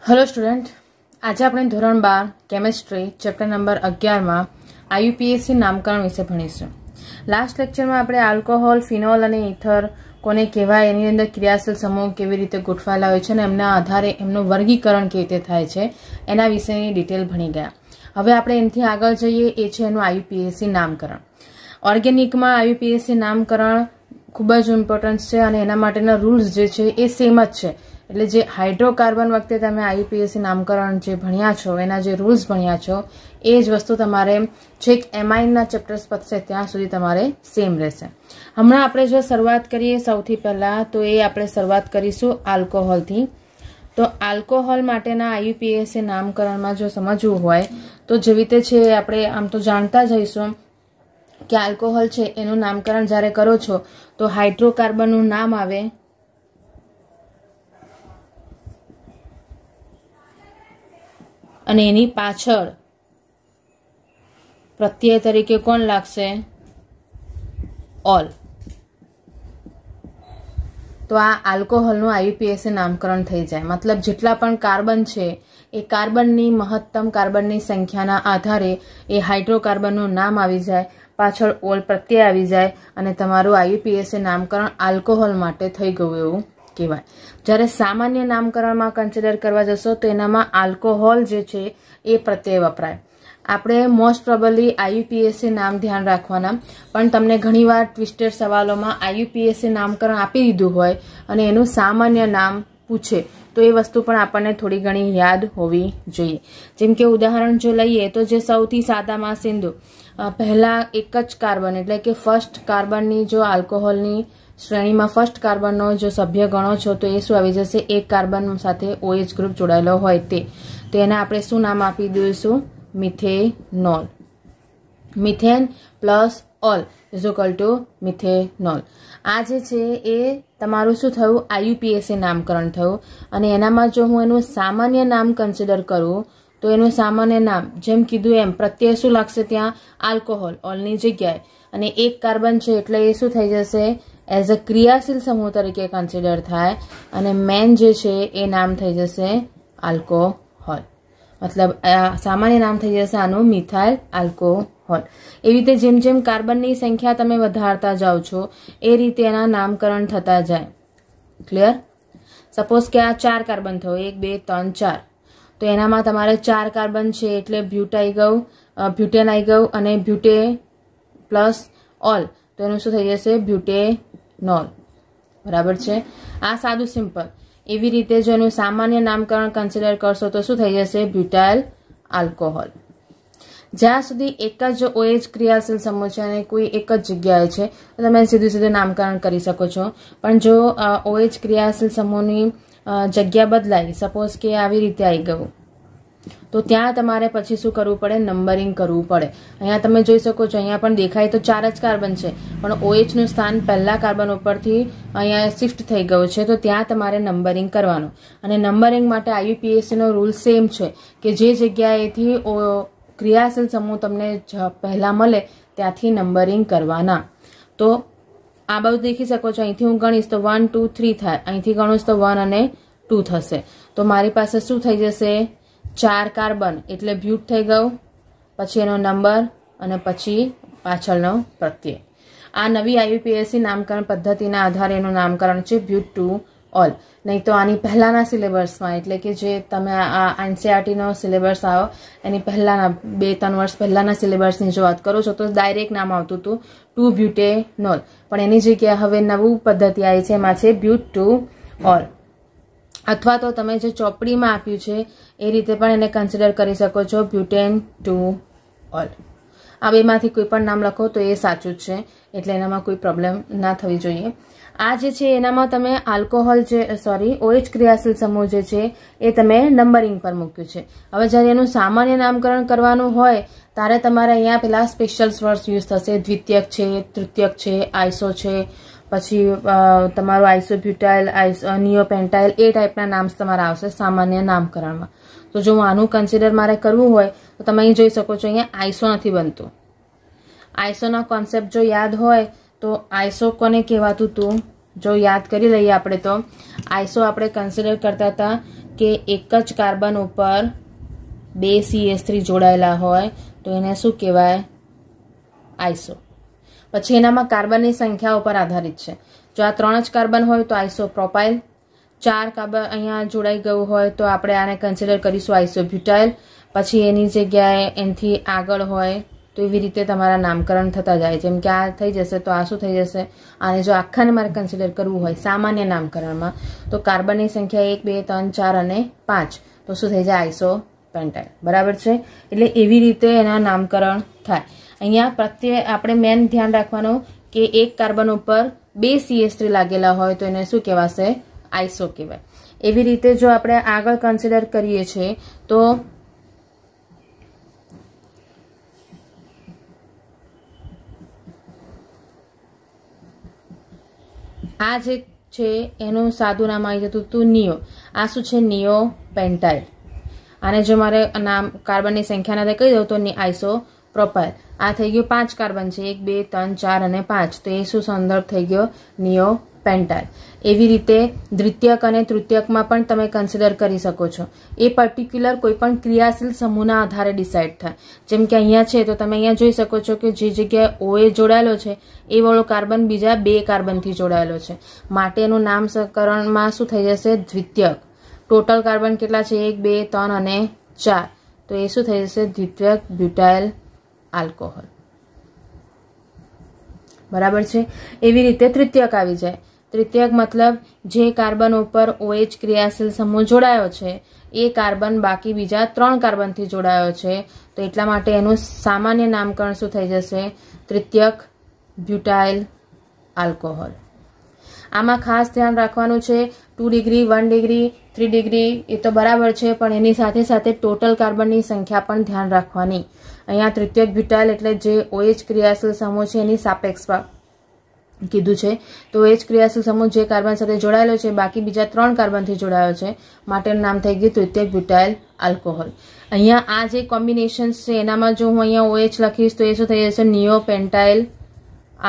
Hello student, आज આપણે ધોરણ 12 કેમિસ્ટ્રી ચેપ્ટર નંબર 11 માં આઈયુપીએસી નામકરણ વિશે ભણીશું। લાસ્ટ લેક્ચરમાં આપણે આલ્કોહોલ, ફિનોલ અને ઇથર કોને કહેવાય, એની અંદર ક્રિયાશીલ સમૂહ કેવી રીતે ગોઠવાયેલા હોય છે અને એમના આધારે એમનું વર્ગીકરણ કેવી રીતે થાય છે એના વિશેની ડિટેલ ભણી ગયા। હવે આપણે એનાથી આગળ જઈએ, એ છે એનું આઈયુપીએસી નામકરણ। ઓર્ગેનિકમાં આઈયુપીએસી નામકરણ ખૂબ જ ઇમ્પોર્ટન્ટ છે અને એના માટેના રૂલ્સ જે છે એ સેમ જ છે। એટલે જે હાઇડ્રોકાર્બન વખતે તમે આઈયુપીએસી નામકરણ જે ભણ્યા છો, એના જે રૂલ્સ ભણ્યા છો, એ જ વસ્તુ તમારે છેક એમાઇનના ચેપ્ટર્સ પતશે ત્યાં સુધી તમારે સેમ રહેશે। હમણાં આપણે જો શરૂઆત કરીએ સૌથી પહેલાં, તો એ આપણે શરૂઆત કરીશું આલ્કોહોલથી। તો આલ્કોહોલ માટેના આઈયુપીએસી નામકરણમાં જો સમજવું હોય તો જેવી રીતે છે, આપણે આમ તો જાણતા જ હઈશું કે આલ્કોહોલ છે એનું નામકરણ જ્યારે કરો છો તો હાઇડ્રોકાર્બનનું નામ આવે, અને એની પાછળ પ્રત્યય તરીકે કોણ લાગશે? ઓલ। તો આ આલ્કોહોલનું આઈયુપીએસી નામકરણ થઈ જાય। મતલબ જેટલા પણ કાર્બન છે એ કાર્બનની મહત્તમ કાર્બનની સંખ્યાના આધારે એ હાઇડ્રોકાર્બનનું નામ આવી જાય, પાછળ ઓલ પ્રત્યય આવી જાય અને તમારું આઈયુપીએસી નામકરણ આલ્કોહોલ માટે થઈ ગયું એવું કહેવાય। જ્યારે સામાન્ય નામકરણમાં કન્સિડર કરવા જશો તો એનામાં આલ્કોહોલ જે છે એ પ્રત્યય વપરાય। આપણે મોસ્ટ પ્રોબેબલી આઈયુપીએસી નામ ધ્યાન રાખવાના, પણ તમને ઘણીવાર ટ્વિસ્ટેડ સવાલોમાં આઈયુપીએસી નામકરણ આપી દીધું હોય અને એનું સામાન્ય નામ પૂછે તો એ વસ્તુ પણ આપણને થોડી ઘણી યાદ હોવી જોઈએ। જેમ કે ઉદાહરણ જો લઈએ તો જે સૌથી સાદામાં સિંધુ, પહેલા એક જ કાર્બન એટલે કે ફર્સ્ટ કાર્બનની જો આલ્કોહોલની શ્રેણીમાં ફર્સ્ટ કાર્બનનો જો સભ્ય ગણો છો તો એ શું આવી જશે? એક કાર્બન સાથે OH ગ્રુપ જોડાયેલો હોય તે, તો એને આપણે શું નામ આપી દઈશું? Methanol. Methane plus ol is equal two methanol. આ જે છે એ તમારું શું થયું? આઈયુપીએસી નામકરણ થયું। અને એનામાં જો હું એનું સામાન્ય નામ કન્સિડર કરું તો એનું સામાન્ય નામ જેમ કીધું એમ પ્રત્યય શું લાગશે? ત્યાં આલ્કોહોલ, ઓલની જગ્યાએ, અને એક કાર્બન છે એટલે એ શું થઈ જશે? એઝ અ ક્રિયાશીલ સમૂહ તરીકે કન્સિડર થાય અને મેન જે છે એ નામ થઈ જશે આલ્કોહોલ। મતલબ સામાન્ય નામ થઈ જશે આનું મિથાઇલ આલ્કોહોલ। એવી રીતે જેમ જેમ કાર્બનની સંખ્યા તમે વધારતા જાઓ છો એ રીતે એના નામકરણ થતા જાય। ક્લિયર? સપોઝ કે આ 4 કાર્બન થયો, 1 2 3 4, તો એનામાં તમારે 4 કાર્બન છે એટલે બ્યુટાઈ ગયું, બ્યુટેન આવી ગયું, અને બ્યુટે પ્લસ ઓલ તો એનું શું થઈ જશે? બ્યુટેનોલ। બરાબર છે? આ સાદું સિમ્પલ। એવી રીતે જો એનું સામાન્ય નામકરણ કન્સિડર કરશો તો શું થઈ જશે? Butyl alcohol. જ્યાં સુધી એક જ OH ક્રિયાશીલ સમૂહ છે અને કોઈ એક જ જગ્યાએ છે તો તમે સીધું સીધું નામકરણ કરી શકો છો, પણ જો OH ક્રિયાશીલ સમૂહની જગ્યા બદલાય, સપોઝ કે આવી રીતે આવી ગયું, તો ત્યાં તમારે પછી શું કરવું પડે? નંબરિંગ કરવું પડે। અહીંયા તમે જોઈ શકો છો, અહીંયા પણ દેખાય તો 4 જ કાર્બન છે, પણ OH નું સ્થાન પહેલા કાર્બન ઉપરથી અહીંયા શિફ્ટ થઈ ગયું છે, તો ત્યાં તમારે નંબરિંગ કરવાનું। અને નંબરિંગ માટે આઈયુપીએસસી નો રૂલ સેમ છે કે જે જગ્યાએથી ક્રિયાશીલ સમૂહ તમને પહેલા મળે ત્યાંથી નંબરિંગ કરવાના। તો આ બધું દેખી શકો છો, અહીંથી હું ગણીશ તો 1 2 3 થાય, અહીંથી ગણીશ તો 1 અને 2 થશે, તો મારી પાસે શું થઈ જશે? 4 કાર્બન એટલે બ્યુટ થઈ ગયું, પછી એનો નંબર અને પછી પાછળનો પ્રત્યય। આ નવી આઈયુપીએસસી નામકરણ પદ્ધતિના આધારે એનું નામકરણ છે બ્યુટ ટુ ઓલ। નહીં તો આની પહેલાના સિલેબસમાં, એટલે કે જે તમે આ એનસીઈઆરટીનો સિલેબસ આવ્યો એની પહેલાના 2-3 વર્ષ પહેલાના સિલેબસની જો વાત કરો છો તો ડાયરેક્ટ નામ આવતું હતું 2 બ્યુટેનોલ, પણ એની જગ્યાએ હવે નવું પદ્ધતિ આવી છે, એમાં છે બ્યુટ ટુ ઓલ। અથવા તો તમે જે ચોપડીમાં આપ્યું છે એ રીતે પણ એને કન્સિડર કરી શકો છો, બ્યુટેન ટુ ઓલ। આ બેમાંથી કોઈ પણ નામ લખો તો એ સાચું જ છે, એટલે એનામાં કોઈ પ્રોબ્લેમ ના થવી જોઈએ। આ જે છે એનામાં તમે આલ્કોહોલ OH ક્રિયાશીલ સમૂહ જે છે એ તમે નંબરિંગ પર મૂક્યું છે। હવે જ્યારે એનું સામાન્ય નામકરણ કરવાનું હોય ત્યારે તમારે અહીંયા પેલા સ્પેશિયલ વર્ડ્સ યુઝ થશે, દ્વિતીયક છે, તૃતીયક છે, આઈસો છે, પછી તમારું આઈસોબ્યુટાઇલ, નિયોપેન્ટાઇલ, એ ટાઈપના નામ તમારા આવશે સામાન્ય નામકરણમાં। તો જો આનું કન્સિડર મારે કરવું હોય તો તમે અહીં જોઈ શકો છો, અહીંયા આઈસો નથી બનતું। આઈસોના કોન્સેપ્ટ જો યાદ હોય તો આઈસો કોને કહેવાતું હતું? જો યાદ કરી લઈએ આપણે તો આઈસો આપણે કન્સિડર કરતા હતા કે એક જ કાર્બન ઉપર 2 CH3 જોડાયેલા હોય તો એને શું કહેવાય? આઈસો. પછી એનામાં કાર્બનની સંખ્યા ઉપર આધારિત છે. જો આ 3 જ કાર્બન હોય તો આઈસોપ્રોપાઇલ, 4 કાર્બન અહીંયા જોડાઈ ગયું હોય તો આપણે આને કન્સિડર કરીશું આઈસોબ્યુટાઇલ. પછી એની જગ્યાએ એનાથી આગળ હોય તો એવી રીતે તમારા નામકરણ થતા જાય. જેમ કે આ થઈ જશે તો આ શું થઈ જશે? આને જો આખાને મારે કન્સિડર કરવું હોય સામાન્ય નામકરણમાં તો કાર્બનની સંખ્યા 1, 2, 3, 4 અને 5 તો શું થઈ જાય? આઈસોપેન્ટાઇલ. બરાબર છે. એટલે એવી રીતે એના નામકરણ થાય. અહીંયા પ્રત્યે આપણે મેન ધ્યાન રાખવાનું કે એક કાર્બન ઉપર 2 CH3 લાગેલા હોય તો એને શું કહેવાશે? આઈસો કહેવાય. એવી રીતે જો આપણે આગળ કન્સિડર કરીએ છીએ તો આ જે છે એનું સાદું નામ આવી જતું હતું નિયો. આ શું છે? નિયો પેન્ટાઇલ. આને જો મારે નામ કાર્બનની સંખ્યાના કહી દઉં તો આઈસોપ્રોપાઇલ. આ થઈ ગયું 5 કાર્બન છે, 1, 2, 3, 4 અને 5 તો એ શું સંદર્ભ થઈ ગયો? નિયો પેન્ટાઇલ. એવી રીતે દ્વિતીયક અને તૃતીયકમાં પણ તમે કન્સિડર કરી શકો છો. એ પર્ટિક્યુલર કોઈ પણ ક્રિયાશીલ સમૂહના આધારે ડિસાઇડ થાય. જેમ કે અહીંયા છે તો તમે અહીંયા જોઈ શકો છો કે જે જગ્યાએ OH જોડાયેલો છે એ વાળો કાર્બન બીજા 2 કાર્બનથી જોડાયેલો છે, માટે એનું નામકરણમાં શું થઈ જશે? દ્વિતીયક. ટોટલ કાર્બન કેટલા છે? 1, 2, 3 અને 4 તો એ શું થઈ જશે? દ્વિતીયક બ્યુટાઇલ આલ્કોહોલ. બરાબર છે. એવી રીતે તૃતીયક આવી જાય. તૃતીયક મતલબ જે કાર્બન ઉપર OH ક્રિયાશીલ સમૂહ જોડાયો છે એ કાર્બન બાકી બીજા 3 કાર્બનથી જોડાયો છે તો એટલા માટે એનું સામાન્ય નામકરણ શું થઈ જશે? તૃતીયક બ્યુટાઇલ આલ્કોહોલ. આમાં ખાસ ધ્યાન રાખવાનું છે 2 ડિગ્રી, 1 ડિગ્રી, 3 ડિગ્રી એ તો બરાબર છે, પણ એની સાથે સાથે ટોટલ કાર્બનની સંખ્યા પણ ધ્યાન રાખવાની. અહીંયા તૃતીયક બ્યુટાઇલ એટલે જે OH ક્રિયાશીલ સમૂહ છે એની સાપેક્ષમાં કીધું છે. તો OH ક્રિયાશીલ સમૂહ જે કાર્બન સાથે જોડાયેલો છે બાકી બીજા 3 કાર્બનથી જોડાયો છે માટેનું નામ થઈ ગયું તૃતીયક બ્યુટાઇલ આલ્કોહોલ. અહીંયા આ જે કોમ્બિનેશન્સ છે એનામાં જો હું અહીંયા OH લખીશ તો એ શું થઈ જશે? Neo pentyl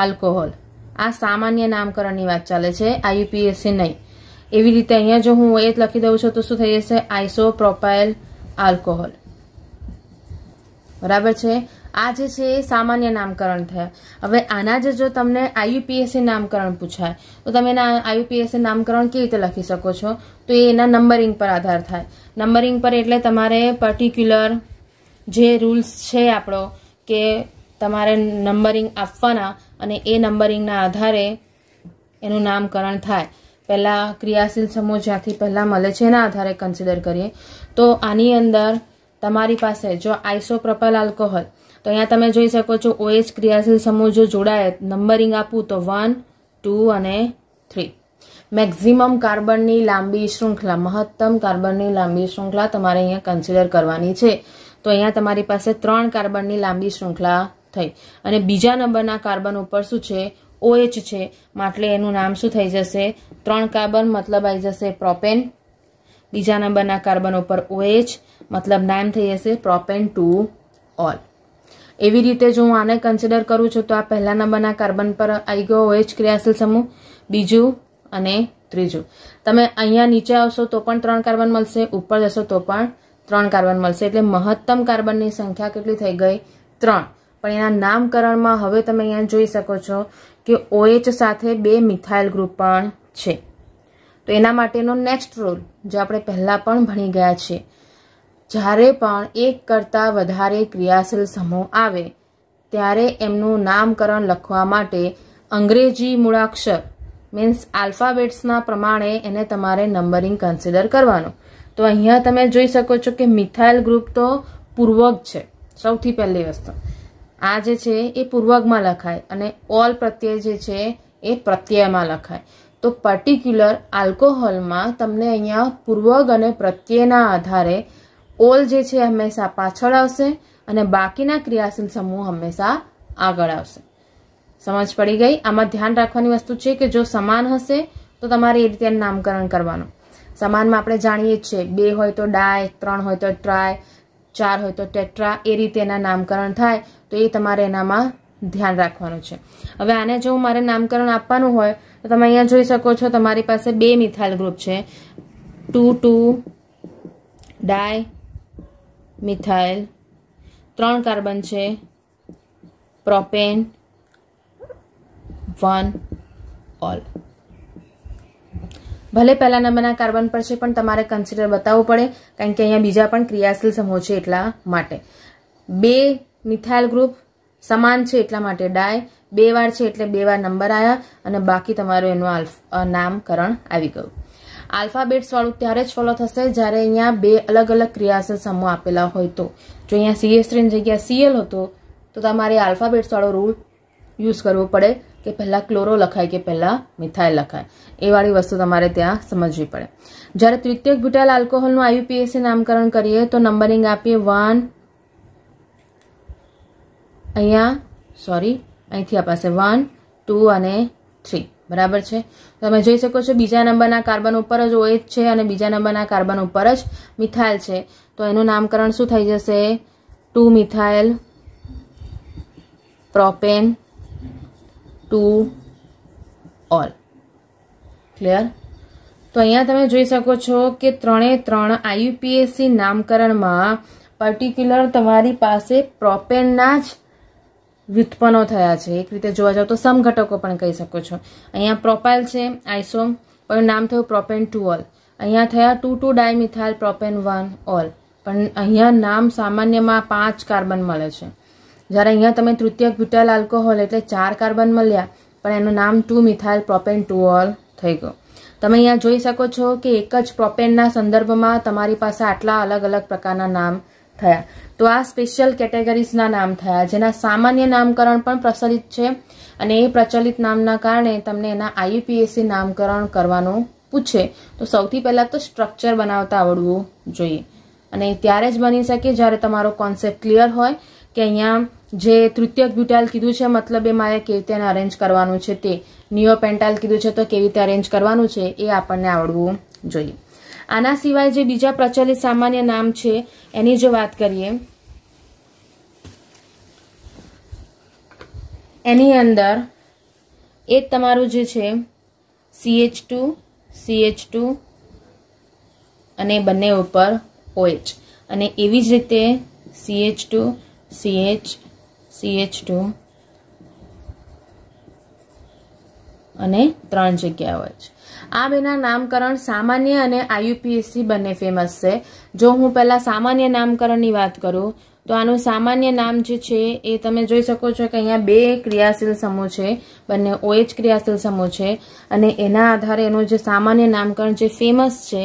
alcohol. આ સામાન્ય નામકરણની વાત ચાલે છે, IUPAC નહીં. એવી રીતે અહીંયા જો હું OH લખી દઉં છું તો શું થઈ જશે? આઈસોપ્રોપાઇલ આલ્કોહોલ. બરાબર છે. આ જે છે એ સામાન્ય નામકરણ થયા. હવે આના જે જો તમને IUPAC નામકરણ પૂછાય તો તમે એના IUPAC નામકરણ કેવી રીતે લખી શકો છો? તો એ એના નંબરિંગ પર આધાર થાય. નંબરિંગ પર એટલે તમારે પર્ટિક્યુલર જે રૂલ્સ છે આપણો કે તમારે નંબરિંગ આપવાના અને એ નંબરિંગના આધારે એનું નામકરણ થાય. પહેલા ક્રિયાશીલ સમૂહ જ્યાંથી પહેલા મળે છે એના આધારે કન્સિડર કરીએ તો આની અંદર તમારી પાસે જો આઈસોપ્રોપાઇલ આલ્કોહોલ તો અહીંયા તમે જોઈ શકો છો OH ક્રિયાશીલ સમૂહ જો જોડાય નંબરિંગ આપું તો 1, 2 અને 3. મેક્સિમમ કાર્બનની લાંબી શૃંખલા, મહત્તમ કાર્બનની લાંબી શૃંખલા તમારે અહીંયા કન્સિડર કરવાની છે. તો અહીંયા તમારી પાસે 3 કાર્બનની લાંબી શૃંખલા થઈ અને બીજા નંબરના કાર્બન ઉપર શું છે? OH છે, એટલે એનું નામ શું થઈ જશે? 3 કાર્બન મતલબ આવી જશે પ્રોપેન. બીજા નંબરના કાર્બન ઉપર OH મતલબ નામ થઈ જશે પ્રોપેન 2 ઓલ. એવી રીતે જો હું આને કન્સિડર કરું છું તો આ પહેલા નંબરના કાર્બન પર આવી ગયો OH ક્રિયાશીલ સમૂહ, બીજું અને ત્રીજું. તમે અહીંયા નીચે આવશો તો પણ 3 કાર્બન મળશે, ઉપર જશો તો પણ 3 કાર્બન મળશે. એટલે મહત્તમ કાર્બનની સંખ્યા કેટલી થઈ ગઈ? 3. પણ એના નામકરણમાં હવે તમે અહીંયા જોઈ શકો છો કે OH સાથે 2 મિથાઇલ ગ્રુપ પણ છે. તો એના માટેનો નેક્સ્ટ રૂલ જે આપણે પહેલા પણ ભણી ગયા છીએ, જ્યારે પણ એક કરતાં વધારે ક્રિયાશીલ સમૂહ આવે ત્યારે એમનું નામકરણ લખવા માટે અંગ્રેજી મૂળાક્ષર મીન્સ આલ્ફાબેટ્સના પ્રમાણે એને તમારે નંબરિંગ કન્સિડર કરવાનું. તો અહીંયા તમે જોઈ શકો છો કે મિથાઇલ ગ્રુપ તો પૂર્વક છે. સૌથી પહેલી વસ્તુ આ જે છે એ પૂર્વકમાં લખાય અને ઓલ પ્રત્યય જે છે એ પ્રત્યયમાં લખાય. તો પર્ટિક્યુલર આલ્કોહોલમાં તમને અહીંયા પૂર્વક અને પ્રત્યયના આધારે ઓલ જે છે હંમેશા પાછળ આવશે અને બાકીના ક્રિયાશીલ સમૂહ હંમેશા આગળ આવશે. સમજ પડી ગઈ? આમાં ધ્યાન રાખવાની વસ્તુ છે કે જો સમાન હશે તો તમારે એ રીતે નામકરણ કરવાનું. સમાનમાં આપણે જાણીએ જ છીએ 2 હોય તો ડાય, 3 હોય તો ટ્રાય, 4 હોય તો ટેટ્રા, એ રીતે એના નામકરણ થાય. તો એ તમારે એનામાં ધ્યાન રાખવાનું છે. હવે આને જો મારે નામકરણ આપવાનું હોય તો તમે અહીંયા જોઈ શકો છો તમારી પાસે 2 મિથાઇલ ગ્રુપ છે 2, 2, ડાય મિથાઇલ, 3 કાર્બન છે પ્રોપેન, 1 ઓલ. ભલે પહેલા નંબરના કાર્બન પર છે પણ તમારે કન્સિડર બતાવવું પડે કારણ કે અહીંયા બીજા પણ ક્રિયાશીલ સમૂહ છે એટલા માટે. 2 મિથાઇલ ગ્રુપ સમાન છે એટલા માટે ડાય, 2 વાર છે એટલે 2 વાર નંબર આવ્યા અને બાકી તમારું એનું નામકરણ આવી ગયું. આલ્ફાબેટ્સ વાળું ત્યારે જ ફોલો થશે જ્યારે અહીંયા 2 અલગ અલગ ક્રિયાશીલ સમૂહ આપેલા હોય તો. જો અહીંયા CH3 ની જગ્યા Cl હતો તો તમારે આલ્ફાબેટ્સ વાળો રૂલ યુઝ કરવો પડે કે પહેલા ક્લોરો લખાય કે પહેલા મિથાઇલ લખાય. એ વાળી વસ્તુ તમારે ત્યાં સમજવી પડે. જ્યારે તૃતીયક બ્યુટાઇલ આલ્કોહોલનું IUPAC નામકરણ કરીએ તો નંબરિંગ આપીએ 1, અહીંથી અપાશે 1, 2 અને 3. બરાબર છે. તમે જોઈ શકો છો બીજા નંબરના કાર્બન ઉપર જ OH છે અને બીજા નંબરના કાર્બન ઉપર જ મિથાઇલ છે. તો એનું નામકરણ શું થઈ જશે? 2 મિથાઇલ પ્રોપેન 2 ઓલ. ક્લિયર? તો અહીંયા તમે જોઈ શકો છો કે 3 IUPAC નામકરણમાં પર્ટિક્યુલર તમારી પાસે પ્રોપેનના જ વ્યુત્પન્નો થયા છે. એક રીતે જોવા જાવ તો સમઘટકો પણ કહી શકો છો. અહીંયા પ્રોપાઇલ છે આઇસો પણ નામ થયું પ્રોપેન 2 ઓલ. અહીંયા થયા 2 ડાયમિથાઇલ પ્રોપેન 1 ઓલ પણ અહીંયા નામ સામાન્યમાં 5 કાર્બન મળે છે. જ્યારે અહીંયા તમે તૃતીયક બ્યુટાઇલ આલ્કોહોલ એટલે 4 કાર્બન મળ્યા પણ એનું નામ 2 મિથાઇલ પ્રોપેન 2 ઓલ થઈ ગયું. તમે અહીંયા જોઈ શકો છો કે એક જ પ્રોપેનના સંદર્ભમાં તમારી પાસે આટલા અલગ અલગ પ્રકારના નામ થયા. તો આ સ્પેશિયલ કેટેગરીઝના નામ થયા જેના સામાન્ય નામકરણ પણ પ્રચલિત છે અને એ પ્રચલિત નામના કારણે તમને એના IUPAC નામકરણ કરવાનું પૂછે તો સૌથી પહેલા તો સ્ટ્રક્ચર બનાવતા આવડવું જોઈએ અને ત્યારે જ બની શકે જ્યારે તમારો કોન્સેપ્ટ ક્લિયર હોય કે અહીંયા જે તૃતીયક બ્યુટાઇલ કીધું છે મતલબ એ મારે કેવી રીતે અરેન્જ કરવાનું છે તે, નિયોપેન્ટાઇલ કીધું છે તો કેવી રીતે અરેન્જ કરવાનું છે એ આપણને આવડવું જોઈએ. આના સિવાય જે બીજા પ્રચલિત સામાન્ય નામ છે એની જો વાત કરીએ એની અંદર એક તમારું જે છે CH2 અને બંને ઉપર OH અને એવી જ રીતે CH2 અને 3 જગ્યા OH. આ બેના નામકરણ સામાન્ય અને IUPAC બંને ફેમસ છે. જો હું પહેલા સામાન્ય નામકરણની વાત કરું તો આનું સામાન્ય નામ જે છે એ તમે જોઈ શકો છો કે અહીંયા 2 ક્રિયાશીલ સમૂહ છે, બંને OH ક્રિયાશીલ સમૂહ છે અને એના આધારે એનું જે સામાન્ય નામકરણ જે ફેમસ છે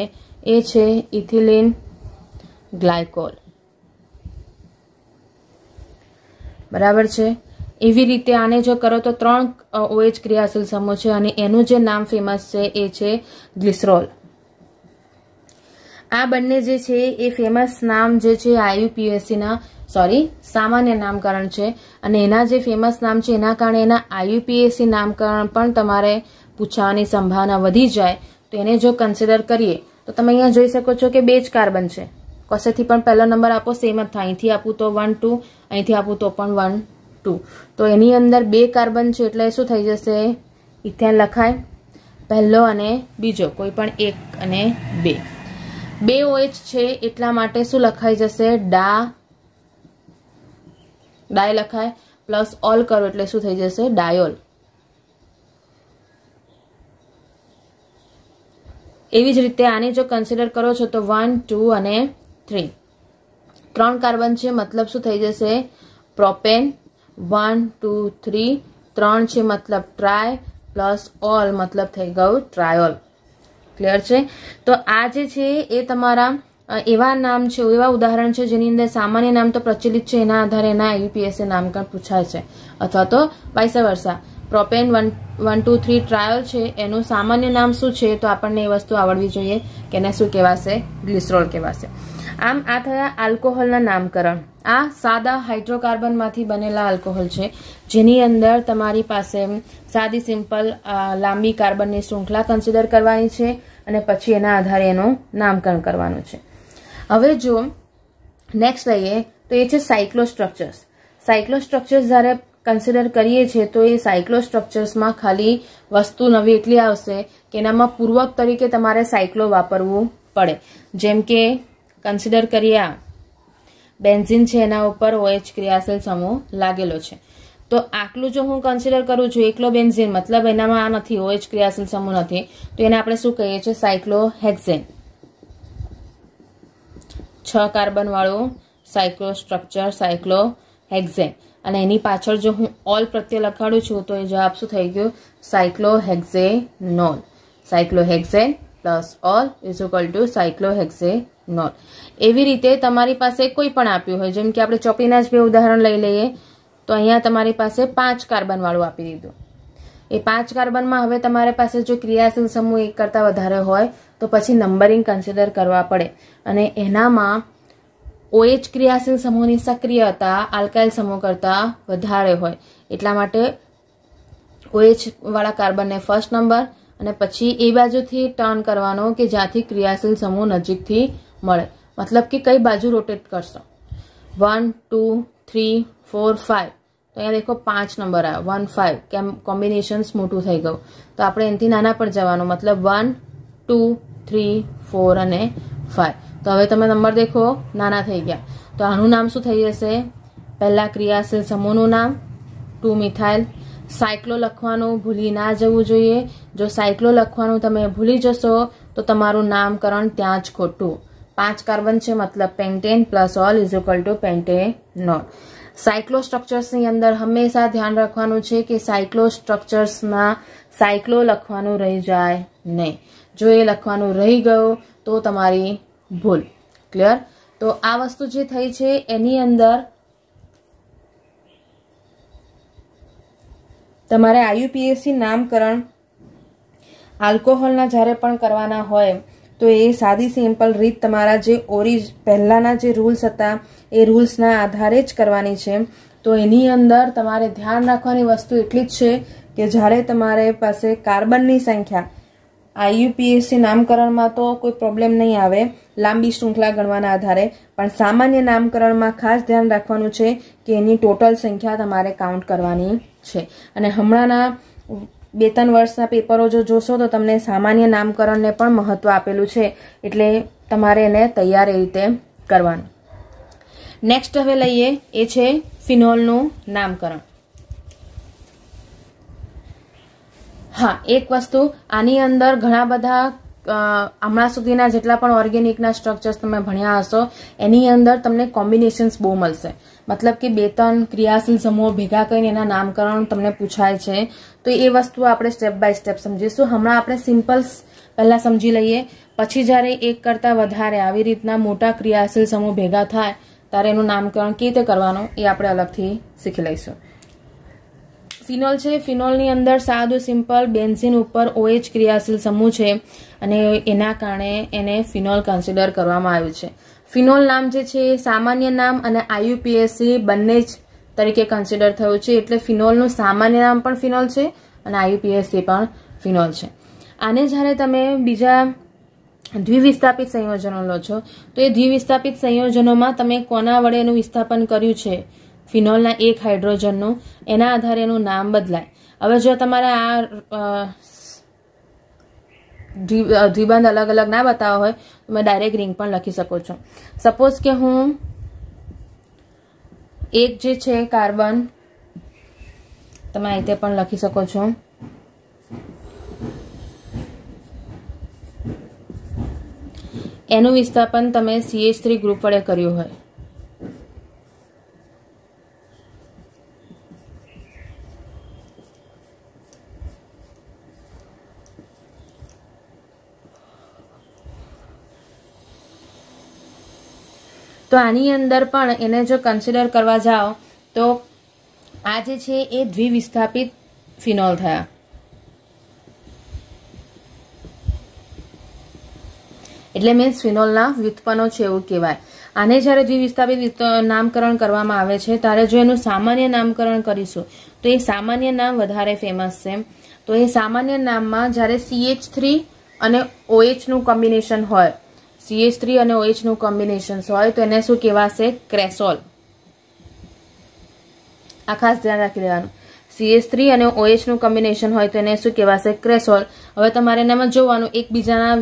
એ છે ઇથિલિન ગ્લાયકોલ. બરાબર છે. એવી રીતે આને જો કરો તો 3 OH ક્રિયાશીલ સમૂહ છે અને એનું જે નામ ફેમસ છે એ છે ગ્લિસરોલ. આ બંને જે છે એ ફેમસ નામ જે છે IUPAC ના સામાન્ય નામકરણ છે અને એના જે ફેમસ નામ છે એના કારણે એના IUPAC નામકરણ પણ તમારે પૂછવાની સંભાવના વધી જાય. તો એને જો કન્સિડર કરીએ તો તમે અહીંયા જોઈ શકો છો કે 2 જ કાર્બન છે. કશેથી પણ પહેલો નંબર આપો સેમ જ થાય. અહીંથી આપું તો 1 2, અહીંથી આપું તો પણ 1 2. તો એની અંદર 2 કાર્બન છે એટલે શું થઈ જશે? ઇથેન લખાય પહેલો અને બીજો, કોઈ પણ 1 અને 2. 2 OH છે એટલા માટે શું લખાઈ જશે? ડાય લખાય પ્લસ ઓલ કરો એટલે શું થઈ જશે? ડાયોલ. એવી જ રીતે આને જો કન્સિડર કરો છો તો 1 2 અને 3 કાર્બન છે મતલબ શું થઈ જશે? પ્રોપેન 1 2 3 3 છે મતલબ ટ્રાય પ્લસ ઓલ મતલબ થઈ ગયું ટ્રાયોલ. ક્લિયર છે? તો આ જે છે એ તમારા એવા નામ છે, એવા ઉદાહરણ છે જેની અંદર સામાન્ય નામ તો પ્રચલિત છે એના આધારે એના IUPAC નામકરણ પૂછાય છે અથવા તો વાઇસ વર્સા. પ્રોપેન 1 2 3 ટ્રાયોલ છે એનું સામાન્ય નામ શું છે તો આપણને એ વસ્તુ આવડવી જોઈએ કે એને શું કહેવાશે? ગ્લિસરોલ કહેવાશે. આમ આ થયા આલ્કોહોલના નામકરણ. આ સાદા હાઇડ્રોકાર્બનમાંથી બનેલા આલ્કોહોલ છે જેની અંદર તમારી પાસે સાદી સિમ્પલ લાંબી કાર્બનની શૃંખલા કન્સિડર કરવાની છે અને પછી એના આધારે એનું નામકરણ કરવાનું છે. હવે જો નેક્સ્ટ લઈએ તો એ છે સાયક્લોસ્ટ્રક્ચર્સ. સાયક્લોસ્ટ્રક્ચર્સ જ્યારે કન્સિડર કરીએ છીએ તો એ સાયક્લોસ્ટ્રક્ચર્સમાં ખાલી વસ્તુ નવી એટલી આવશે કે એનામાં પૂર્વક તરીકે તમારે સાયક્લો વાપરવું પડે. જેમ કે કન્સિડર કર્યા બેન્ઝીન છે એના ઉપર OH ક્રિયાશીલ સમૂહ લાગેલો છે. તો આટલું જો હું કન્સિડર કરું છું એકલો બેન્ઝીન મતલબ એનામાં આ નથી, OH ક્રિયાશીલ સમૂહ નથી, તો એને આપણે શું કહીએ છીએ? સાયક્લોહેક્ઝેન. 6 કાર્બન વાળું સાયક્લો સ્ટ્રક્ચર સાયક્લોહેક્ઝેન. અને એની પાછળ જો હું ઓલ પ્રત્યે લખાડું છું તો એ જવાબ શું થઈ ગયું? Cyclohexanol. Cyclohexane plus ol is equal to cyclohexanol. એવી રીતે તમારી પાસે કોઈ પણ આપ્યું હોય, જેમ કે આપણે ચોપડીના જ બે ઉદાહરણ લઈ લઈએ, તો અહીંયા તમારી પાસે 5 કાર્બન વાળું આપી દીધું. એ 5 કાર્બનમાં હવે તમારી પાસે જો ક્રિયાશીલ સમૂહ એક કરતાં વધારે હોય તો પછી નંબરિંગ કન્સિડર કરવા પડે. અને એનામાં OH ક્રિયાશીલ સમૂહની સક્રિયતા આલ્કાઇલ સમૂહ કરતાં વધારે હોય, એટલા માટે OH વાળા કાર્બનને ફર્સ્ટ નંબર અને પછી એ બાજુથી ટર્ન કરવાનો કે જ્યાંથી ક્રિયાશીલ સમૂહ નજીકથી મળે. મતલબ કે કઈ બાજુ રોટેટ કરશો? 1 2 3 4 5. તો અહીંયા દેખો 5 નંબર આવ્યો, 1 5. કેમ? કોમ્બિનેશન્સ મોટું થઈ ગયું, તો આપણે એનાથી નાના પર જવાનું, મતલબ 1 2 3 4 અને 5. તો હવે તમે નંબર દેખો નાના થઈ ગયા. તો આનું નામ શું થઈ જશે? પહેલા ક્રિયાશીલ સમૂહનું નામ 2 મિથાઇલ. સાયક્લો લખવાનું ભૂલી ના જવું જોઈએ. જો સાયક્લો લખવાનું તમે ભૂલી જશો તો તમારું નામકરણ ત્યાં જ ખોટું. 5 કાર્બન છે મતલબ pentane plus ol is equal to pentanol. Cyclo સ્ટ્રક્ચર્સની અંદર હંમેશા ધ્યાન રાખવાનું છે કે સાયક્લો સ્ટ્રક્ચર્સમાં સાયક્લો લખવાનું રહી જાય નહીં. જો એ લખવાનું રહી ગયું તો તમારી ભૂલ. ક્લિયર? તો આ વસ્તુ જે થઈ છે એની અંદર તમારે IUPAC નામકરણ આલ્કોહોલના જ્યારે પણ કરવાના હોય તો એ સાદી સિમ્પલ રીત તમારા જે પહેલાના જે રૂલ્સ હતા એ રૂલ્સના આધારે જ કરવાની છે. તો એની અંદર તમારે ધ્યાન રાખવાની વસ્તુ એટલી જ છે કે જ્યારે તમારે પાસે કાર્બનની સંખ્યા IUPAC નામકરણમાં તો કોઈ પ્રોબ્લેમ નહીં આવે લાંબી શૃંખલા ગણવાના આધારે, પણ સામાન્ય નામકરણમાં ખાસ ધ્યાન રાખવાનું છે કે એની ટોટલ સંખ્યા તમારે કાઉન્ટ કરવાની છે. અને હમણાંના 2-3 વર્ષના પેપરો જો જોશો તો તમને સામાન્ય નામકરણને પણ મહત્વ આપેલું છે, એટલે તમારે એને તૈયાર એ રીતે કરવાનું. નેક્સ્ટ હવે લઈએ એ છે ફિનોલનું નામકરણ. હા, એક વસ્તુ આની અંદર ઘણા બધા હમણાં સુધીના જેટલા પણ ઓર્ગેનિકના સ્ટ્રક્ચર્સ તમે ભણ્યા હશો એની અંદર તમને કોમ્બિનેશન્સ બહુ મળશે. મતલબ કે 2-3 ક્રિયાશીલ સમૂહો ભેગા કરીને એના નામકરણ તમને પૂછાય છે. તો એ વસ્તુ આપણે સ્ટેપ બાય સ્ટેપ સમજીશું. હમણાં આપણે સિમ્પલ પહેલા સમજી લઈએ, પછી જ્યારે એક કરતાં વધારે આવી રીતના મોટા ક્રિયાશીલ સમૂહ ભેગા થાય ત્યારે એનું નામકરણ કેવી રીતે કરવાનું એ આપણે અલગથી શીખી લઈશું. ફિનોલ છે, ફિનોલની અંદર સાદું સિમ્પલ બેન્ઝીન ઉપર OH ક્રિયાશીલ સમૂહ છે અને એના કારણે એને ફિનોલ કન્સિડર કરવામાં આવ્યું છે. ફિનોલ નામ જે છે એ સામાન્ય નામ અને IUPAC બંને જ તરીકે કન્સિડર થયું છે, એટલે ફિનોલનું સામાન્ય નામ પણ ફિનોલ છે અને IUPAC પણ ફિનોલ છે. આને જ્યારે તમે બીજા દ્વિવિસ્થાપિત સંયોજનો લો છો તો એ દ્વિવિસ્થાપિત સંયોજનોમાં તમે કોના વડે એનું વિસ્થાપન કર્યું છે ફિનોલના એક હાઇડ્રોજનનું, એના આધારે એનું નામ બદલાય. હવે જો તમારે આ દ્વિબંધ અલગ અલગ ના બતાવો હોય તો તમે ડાયરેક્ટ રિંગ પણ લખી શકો છો. સપોઝ કે હું એક જે છે કાર્બન તમે આ રીતે પણ લખી શકો છો. એનું વિસ્થાપન તમે CH3 ગ્રુપ વડે કર્યું હોય. તો આની અંદર પણ એને જો કન્સિડર કરવા જાઓ તો આ જે છે એ દ્વિવિસ્થાપિત ફિનોલ થયા. એટલે મીન્સ ફિનોલના વ્યુત્પન્નો છે એવું કહેવાય. આને જ્યારે દ્વિવિસ્થાપિત નામકરણ કરવામાં આવે છે ત્યારે જો એનું સામાન્ય નામકરણ કરીશું તો એ સામાન્ય નામ વધારે ફેમસ છે. તો એ સામાન્ય નામમાં જ્યારે CH3 અને OH નું કોમ્બિનેશન હોય, CH3 અને OH નું કોમ્બિનેશન હોય તો એને શું કહેવાશે? ક્રેસોલ. આ ખાસ ધ્યાન રાખી દેવાનું. CH3 અને OH નું કોમ્બિનેશન હોય તો એને શું કહેવાશે? ક્રેસોલ. હવે તમારે એનામાં જોવાનું એકબીજાના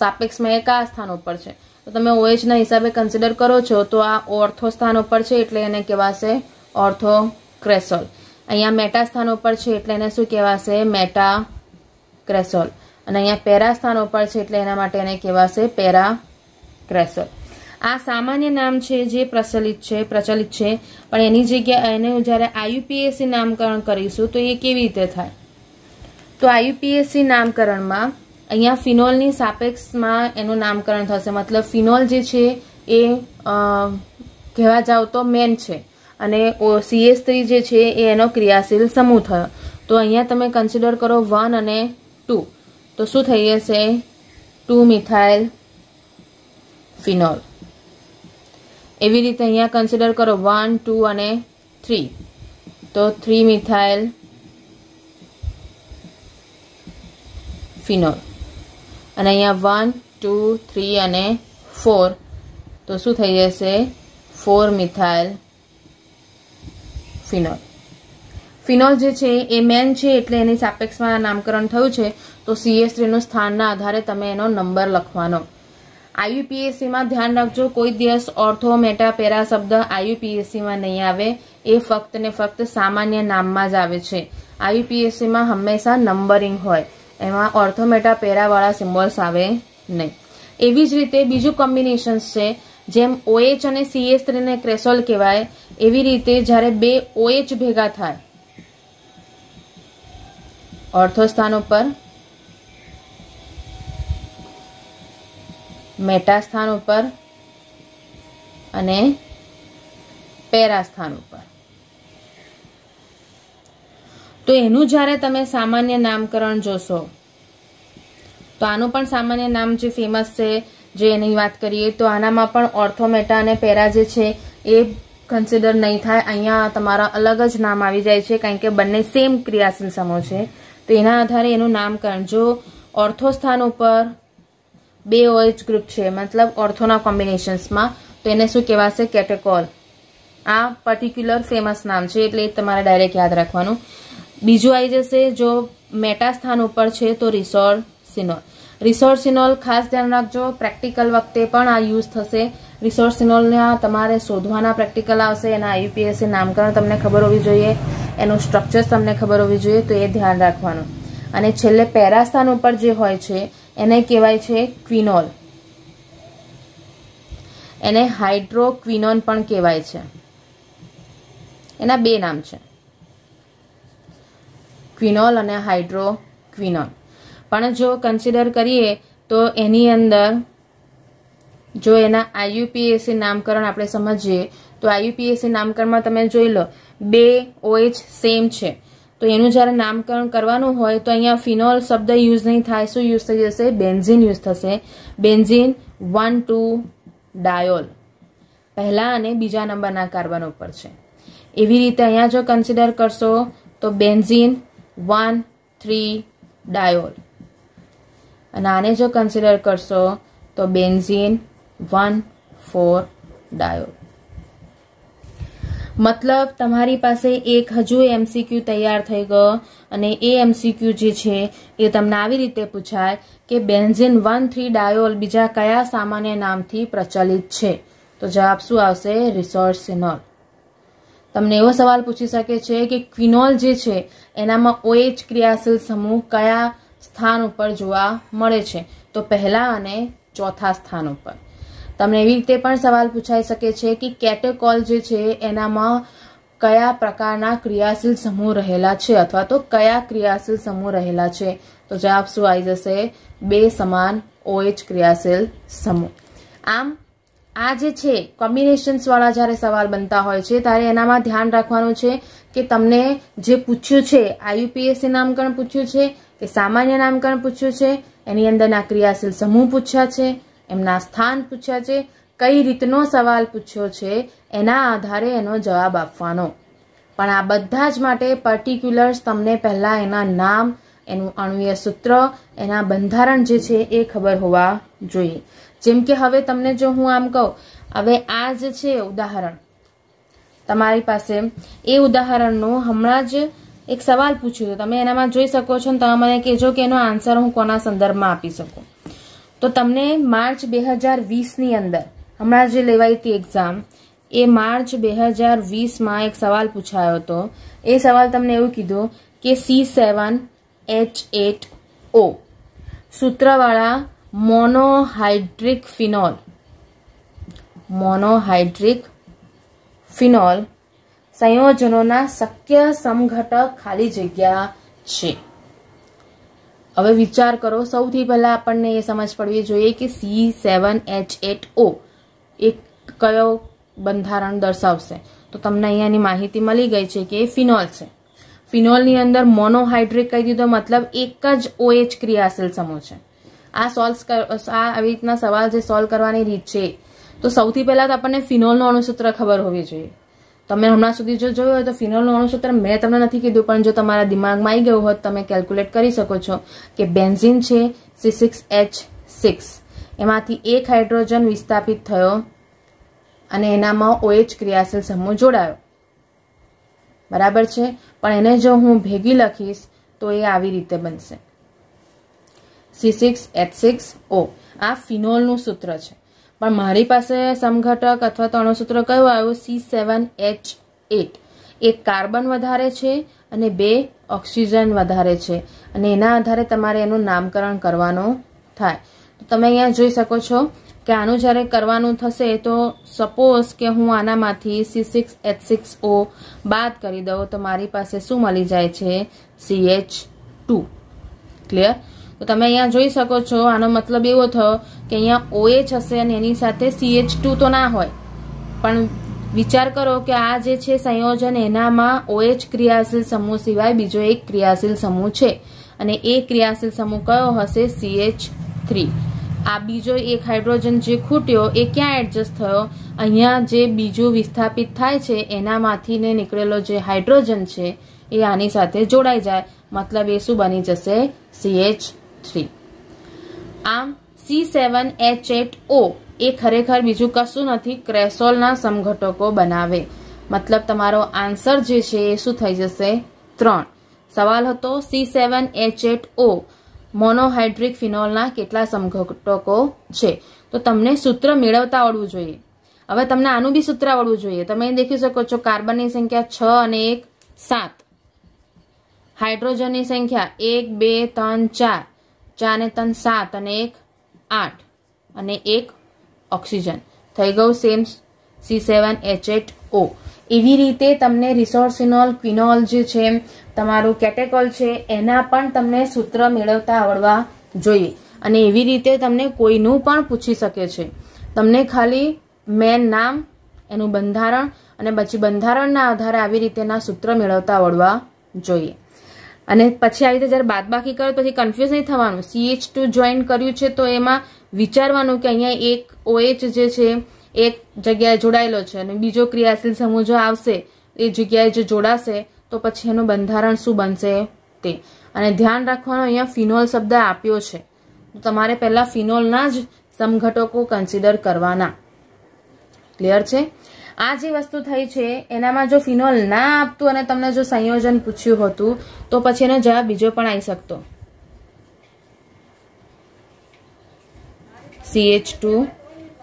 સાપેક્ષમાં એ કયા સ્થાન ઉપર છે. તો તમે OH ના હિસાબે કન્સિડર કરો છો તો આ ઓર્થો સ્થાન ઉપર છે એટલે એને કહેવાશે ઓર્થોક્રેસોલ. અહીંયા મેટા સ્થાન ઉપર છે એટલે એને શું કહેવાશે? મેટાક્રેસોલ. અને અહીંયા પેરા સ્થાન ઉપર છે એટલે એના માટે એને કહેવાશે પેરાક્રેસોલ. આ સામાન્ય નામ છે જે પ્રચલિત છે પણ એની જગ્યાએ એને જ્યારે IUPAC નામકરણ કરીશું તો એ કેવી રીતે થાય? તો IUPAC નામકરણમાં અહીંયા ફિનોલની સાપેક્ષમાં એનું નામકરણ થશે. મતલબ ફિનોલ જે છે એ કહેવા જાવ તો મેન છે અને CH3 જે છે એ એનો ક્રિયાશીલ સમૂહ થયો. તો અહીંયા તમે કન્સિડર કરો 1 અને 2 તો શું થઈ જશે? 2 મિથાઇલ ફિનોલ. એવી રીતે અહીંયા કન્સિડર કરો 1, 2 અને 3 તો 3 મિથાઇલ ફિનોલ. અને અહીંયા 1, 2, 3 અને 4 તો શું થઈ જશે? 4 મિથાઇલ ફિનોલ. ફિનોલ જે છે એ મેન છે એટલે એની સાપેક્ષમાં નામકરણ થયું છે. તો CH3 નું સ્થાનના આધારે તમે એનો નંબર લખવાનો. IUPAC માં ધ્યાન રાખજો, કોઈ દિવસ ઓર્થો મેટા પેરા શબ્દ IUPAC માં નહીં આવે. એ ફક્ત ને ફક્ત સામાન્ય નામમાં જ આવે છે. IUPAC માં હંમેશા નંબરિંગ હોય, એમાં ઓર્થો મેટા પેરા વાળા સિમ્બોલ્સ આવે નહીં. એવી જ રીતે બીજું કોમ્બિનેશન્સ છે, જેમ OH અને CH3 ને ક્રેસોલ કહેવાય, એવી રીતે જ્યારે બે OH ભેગા થાય ઓર્થો સ્થાન ઉપર, મેટા સ્થાન ઉપર અને પેરા સ્થાન ઉપર, તો એનું જ્યારે તમે સામાન્ય નામકરણ જોશો તો આનું પણ સામાન્ય નામ જે ફેમસ છે, જે એની વાત કરીએ તો આનામાં પણ ઓર્થો મેટા અને પેરા જે છે એ કન્સિડર નહીં થાય. અહીંયા તમારા અલગ જ નામ આવી જાય છે કારણ કે બંને સેમ ક્રિયાશીલ સમૂહ છે. તો એના આધારે એનું નામકરણ, જો ઓર્થો સ્થાન ઉપર બે OH ગ્રુપ છે મતલબ ઓર્થોના કોમ્બિનેશન્સમાં, તો એને શું કહેવાશે? કેટેકોલ. આ પર્ટિક્યુલર ફેમસ નામ છે એટલે તમારે ડાયરેક્ટ યાદ રાખવાનું. બીજું આવી જશે જો મેટા સ્થાન ઉપર છે તો રિસોર્સિનોલ. રિસોર્સિનોલ ખાસ ધ્યાન રાખજો, પ્રેક્ટિકલ વખતે પણ આ યુઝ થશે. રિસોર્સિનોલના તમારે શોધવાના પ્રેક્ટિકલ આવશે, એના IUPAC નામકરણ તમને ખબર હોવી જોઈએ, એનું સ્ટ્રક્ચર તમને ખબર હોવી જોઈએ, તો એ ધ્યાન રાખવાનું. અને છેલ્લે પેરા સ્થાન ઉપર જે હોય છે એને કહેવાય છે ક્વિનોલ. એને હાઇડ્રોક્વિનોન પણ કહેવાય છે. એના બે નામ છે, ક્વિનોલ અને હાઇડ્રોક્વિનોન. પણ જો કન્સિડર કરીએ તો એની અંદર જો એના IUPAC નામકરણ આપણે સમજીએ તો IUPAC નામકરણમાં તમે જોઈ લો બે OH સેમ છે, તો એનું જ્યારે નામકરણ કરવાનું હોય તો અહીંયા ફિનોલ શબ્દ યુઝ નહીં થાય. શું યુઝ થઈ જશે? બેન્ઝીન યુઝ થશે. બેન્ઝીન 1,2 ડાયોલ પહેલા અને બીજા નંબરના કાર્બન ઉપર છે. એવી રીતે અહીંયા જો કન્સિડર કરશો તો બેન્ઝીન 1,3 ડાયોલ. અને આને જો કન્સિડર કરશો તો બેન્ઝીન 1,4 ડાયોલ. મતલબ તમારી પાસે એક હજુ MCQ તૈયાર થઈ ગયો અને એ MCQ જે છે એ તમને આવી રીતે પૂછાય કે બેન્ઝીન 1,3 ડાયોલ બીજા કયા સામાન્ય નામથી પ્રચલિત છે? તો જવાબ શું આવશે? રિસોર્સિનોલ. તમને એવો સવાલ પૂછી શકે છે કે ક્વિનોલ જે છે એનામાં OH ક્રિયાશીલ સમૂહ કયા સ્થાન ઉપર જોવા મળે છે? તો પહેલા અને ચોથા સ્થાન ઉપર. તમને એવી રીતે પણ સવાલ પૂછાઈ શકે છે કે કેટેકોલ જે છે એનામાં કયા પ્રકારના ક્રિયાશીલ સમૂહ રહેલા છે અથવા તો કયા ક્રિયાશીલ સમૂહ રહેલા છે? તો જવાબ શું આવી જશે? બે સમાન OH ક્રિયાશીલ સમૂહ. આમ આ જે છે કોમ્બિનેશન્સ વાળા જ્યારે સવાલ બનતા હોય છે ત્યારે એનામાં ધ્યાન રાખવાનું છે કે તમને જે પૂછ્યું છે, IUPAC નામકરણ પૂછ્યું છે કે સામાન્ય નામકરણ પૂછ્યું છે, એની અંદરના ક્રિયાશીલ સમૂહ પૂછ્યા છે, એમના સ્થાન પૂછ્યા છે, કઈ રીતનો સવાલ પૂછ્યો છે એના આધારે એનો જવાબ આપવાનો. પણ આ બધા જ માટે પર્ટિક્યુલર્સ તમને પહેલા એના નામ, એનું અણુવીય સૂત્ર, એના બંધારણ જે છે એ ખબર હોવા જોઈએ. જેમ કે હવે તમને જો હું આમ કહું, હવે આ જે છે ઉદાહરણ તમારી પાસે, એ ઉદાહરણનું હમણાં જ એક સવાલ પૂછ્યું તો તમે એનામાં જોઈ શકો છો ને તમે મને કહેજો કે એનો આન્સર હું કોના સંદર્ભમાં આપી શકું. તો તમને માર્ચ 2020 ની અંદર હમણાં જે લેવાઈ હતી એક્ઝામ, એ માર્ચ 2020માં એક સવાલ પૂછાયો હતો. એ સવાલ તમને એવું કીધું કે C7H8O સૂત્રવાળા મોનોહાઇડ્રિક ફિનોલ સંયોજનોના શક્ય સમઘટક ખાલી જગ્યા છે. હવે વિચાર કરો, સૌથી પહેલા આપણને એ સમજ પડવી જોઈએ કે C7H8O એ કયો બંધારણ દર્શાવશે. તો તમને અહીંયાની માહિતી મળી ગઈ છે કે એ ફિનોલ છે. ફિનોલની અંદર મોનોહાઇડ્રિક કહી દીધો, મતલબ એક જ OH ક્રિયાશીલ સમૂહ છે. આવી રીતના સવાલ જે સોલ્વ કરવાની રીત છે, તો સૌથી પહેલા તો આપણને ફિનોલનું અણુસૂત્ર ખબર હોવી જોઈએ. તમે હમણાં સુધી જો જોયું હોય તો ફિનોલનું અણુસૂત્ર મેં તમને નથી કીધું, પણ જો તમારા દિમાગમાં આવી ગયું હોત તમે કેલ્ક્યુલેટ કરી શકો છો કે બેન્ઝીન છે C6H6, એમાંથી એક હાઇડ્રોજન વિસ્થાપિત થયો અને એનામાં OH ક્રિયાશીલ સમૂહ જોડાયો. બરાબર છે, પણ એને જો હું ભેગી લખીશ તો એ આવી રીતે બનશે C6H6O. આ ફિનોલનું સૂત્ર છે, પણ મારી પાસે સમઘટક અથવા તો અણુસૂત્ર કયું આવ્યું? C7H8. એક કાર્બન વધારે છે અને 2 ઓક્સિજન વધારે છે, અને એના આધારે તમારે એનું નામકરણ કરવાનું થાય. તો તમે અહીંયા જોઈ શકો છો કે આનું જ્યારે કરવાનું થશે તો સપોઝ કે હું આનામાંથી C6H6O બાદ કરી દઉં તો મારી પાસે શું મળી જાય છે? CH2. ક્લિયર? તો તમે અહીંયા જોઈ શકો છો, આનો મતલબ એવો થયો કે અહીંયા OH હશે અને એની સાથે CH2 તો ના હોય, પણ વિચાર કરો કે આ જે છે સંયોજન, એનામાં OH ક્રિયાશીલ સમૂહ સિવાય બીજો એક ક્રિયાશીલ સમૂહ છે, અને એ ક્રિયાશીલ સમૂહ કયો હશે? CH3. આ બીજો એક હાઇડ્રોજન જે ખૂટ્યો એ ક્યાં એડજસ્ટ થયો? અહીંયા જે બીજું વિસ્થાપિત થાય છે એનામાંથી ને નીકળેલો જે હાઇડ્રોજન છે એ આની સાથે જોડાઈ જાય, મતલબ એ શું બની જશે? CH3. આમ C7H8O એ ખરેખર બીજું કશું નથી, ક્રેસોલના સમઘટકો બનાવે. મતલબ તમારો આન્સર જે છે એ શું થઈ જશે? 3. સવાલ હતો C7H8O મોનોહાઇડ્રિક ફિનોલના કેટલા સમઘટકો છે. તો તમને સૂત્ર મેળવતા આવડવું જોઈએ. હવે તમને આનું બી સૂત્ર આવડવું જોઈએ. તમે દેખી શકો છો, કાર્બનની સંખ્યા 6 અને 1 7, હાઇડ્રોજનની સંખ્યા 1 2 3 4 4 ને 3 7 અને 1 8 અને 1 ઓક્સિજન. થઈ ગયું સેમ C7H8O. એવી રીતે તમને રિસોર્સિનોલ, ક્વિનોલ જે છે, તમારું કેટેકોલ છે, એના પણ તમને સૂત્ર મેળવતા આવડવા જોઈએ. અને એવી રીતે તમને કોઈનું પણ પૂછી શકે છે. તમને ખાલી મેન નામ, એનું બંધારણ અને પછી બંધારણના આધારે આવી રીતેના સૂત્ર મેળવતા આવડવા જોઈએ. અને પછી આવી રીતે જ્યારે બાદબાકી કરો પછી કન્ફ્યુઝ નહીં થવાનું. CH2 જોઈન કર્યું છે તો એમાં વિચારવાનું કે અહીંયા એક OH જે છે એક જગ્યાએ જોડાયેલો છે અને બીજો ક્રિયાશીલ સમૂહ જો આવશે એ જગ્યાએ જો જોડાશે તો પછી એનું બંધારણ શું બનશે તે. અને ધ્યાન રાખવાનું, અહીંયા ફિનોલ શબ્દ આપ્યો છે તો તમારે પહેલા ફિનોલના જ સમઘટકો કન્સિડર કરવાના. ક્લિયર છે? આ જે વસ્તુ થઈ છે એનામાં જો ફિનોલ ના આપતું અને તમને જો સંયોજન પૂછ્યું હતું તો પછી એનો જવાબ બીજો પણ આવી શકતો. CH2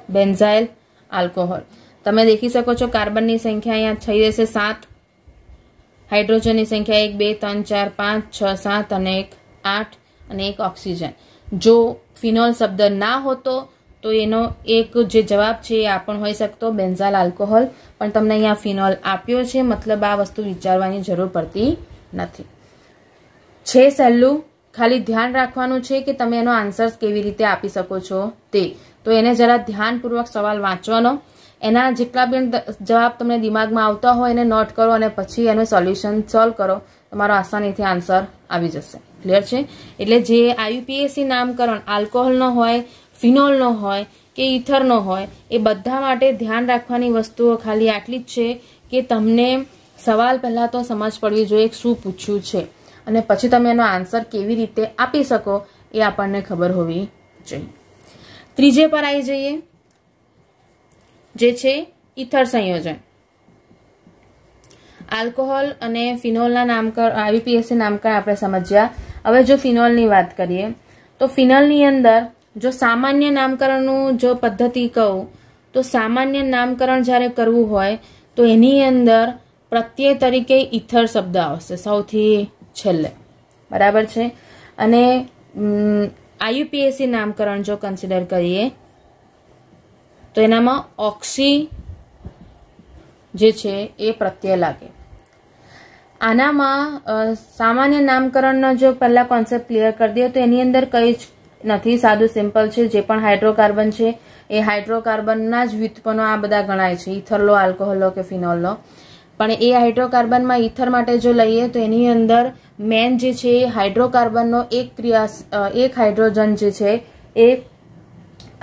benzyl alcohol. તમે દેખી શકો છો કાર્બનની સંખ્યા અહીંયા થઈ જશે 7, હાઇડ્રોજનની સંખ્યા 1 2 3 4 5 6 7 અને 1 8 અને 1 ઓક્સિજન. જો ફિનોલ શબ્દ ના હોતો તો એનો એક જે જવાબ છે એ આ પણ હોઈ શકતો, બેન્ઝાઇલ આલ્કોહોલ. પણ તમને અહીંયા ફિનોલ આપ્યો છે, મતલબ આ વસ્તુ વિચારવાની જરૂર પડતી નથી. છે સહેલું, ખાલી ધ્યાન રાખવાનું છે કે તમે એનો આન્સર કેવી રીતે આપી શકો છો તે. તો એને જરા ધ્યાનપૂર્વક સવાલ વાંચવાનો, એના જેટલા પણ જવાબ તમને દિમાગમાં આવતા હોય એને નોટ કરો અને પછી એનું સોલ્યુશન સોલ્વ કરો. તમારો આસાનીથી આન્સર આવી જશે. ક્લિયર છે? એટલે જે IUPAC નામકરણ આલ્કોહોલનો હોય, ફિનોલનો હોય કે ઇથરનો હોય, એ બધા માટે ધ્યાન રાખવાની વસ્તુઓ ખાલી આટલી જ છે કે તમને સવાલ પહેલા તો સમજ પડવી જોઈએ શું પૂછ્યું છે અને પછી તમે એનો આન્સર કેવી રીતે આપી શકો એ આપણને ખબર હોવી જોઈએ. ત્રીજે પર આવી જઈએ, જે છે ઇથર સંયોજન. આલ્કોહોલ અને ફિનોલના નામકરણ, IUPAC નામકરણ આપણે સમજ્યા. હવે જો ફિનોલની વાત કરીએ તો ફિનોલની અંદર જો સામાન્ય નામકરણનું જો પદ્ધતિ કહું તો સામાન્ય નામકરણ જ્યારે કરવું હોય તો એની અંદર પ્રત્યય તરીકે ઇથર શબ્દ આવશે સૌથી છેલ્લે, બરાબર છે. અને આઈયુપીએસસી નામકરણ જો કન્સિડર કરીએ તો એનામાં ઓક્સી જે છે એ પ્રત્યય લાગે. આનામાં સામાન્ય નામકરણનો જો પહેલા કોન્સેપ્ટ ક્લિયર કરી દઈએ તો એની અંદર કંઈ જ નથી, સાદું સિમ્પલ છે. જે પણ હાઇડ્રોકાર્બન છે એ હાઇડ્રોકાર્બનના જ વ્યુત્પન્નો આ બધા ગણાય છે, ઇથર લો, આલ્કોહોલ લો કે ફિનોલ લો. પણ એ હાઇડ્રોકાર્બનમાં ઇથર માટે જો લઈએ તો એની અંદર મેન જે છે હાઇડ્રોકાર્બનનો એક હાઇડ્રોજન જે છે એ